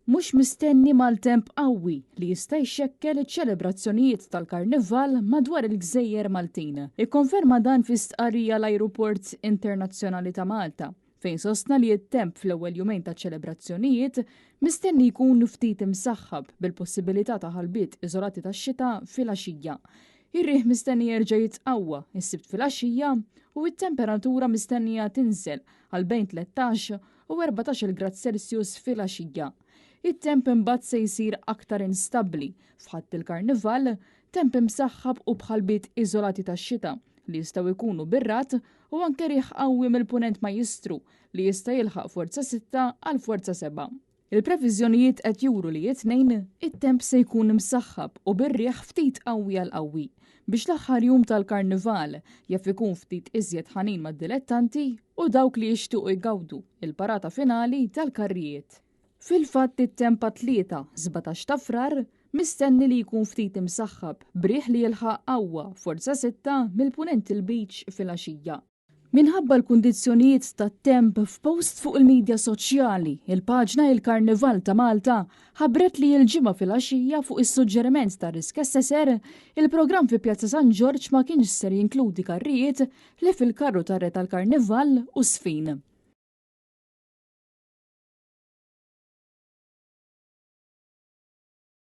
mhux mistenni mal-temp qawwi li jista' jxekkel iċ-ċelebrazzjonijiet tal-Karnival madwar il-Gżejjer Maltin. Ikkonferma dan fi stqarrija l-Ajruport Internazzjonali ta' Malta, fejn sostna li t-temp fl-ewwel jumejn ta' ċelebrazzjonijiet mistenni jkun ftit imsaħħab bil-possibilità ta' ħalbiet iżolati tax-xita fil-għaxija. Ir-riħ mistenni jerġa' jitqawwa is-sibt fil-għaxija u t-temperatura mistennija tinżel għal bejn 13 u 14 grad Celsius fil-għaxija. It-temp imbagħad se jsir aktar instabbli f'ħadd il-Karnival, temp imsaħħab u bħalbiet iżolati tax-xita li jistgħu jkunu birrat u anke riħ qawwi mill-punent Majjistru li jista' jilħaq forza 6 għal forza 7. Il-previżjonijiet qed juru li t-tnejn it-temp se jkun imsaħħab u bir-riħ ftit qawwi għal qawwi biex l-aħħar jum tal-Karnival jaf ikun ftit iżjed ħanin mad-dilettanti u dawk li jixtiequ jgawdu il-parata finali tal-karrijiet. Fil-fatt it-temp tlieta 17 ta' frar mistenni li jkun ftit imsaħħab b'riħ li jilħaq qawwa forza 6 mill-punent il-beach fil-għaxija. Minħabba l-kundizzjonijiet tat-temp f'post fuq il-medja soċjali, il-paġna Il-Karnival ta' Malta ħabbret li l-ġimgħa fil-għaxija fuq is-suġġeriment ta' Risk Assessor il-programm fi Pjazza San Ġorġ ma kienx ser jinkludi karrijiet li fil-karru tar-re tal-Karnival u sfin.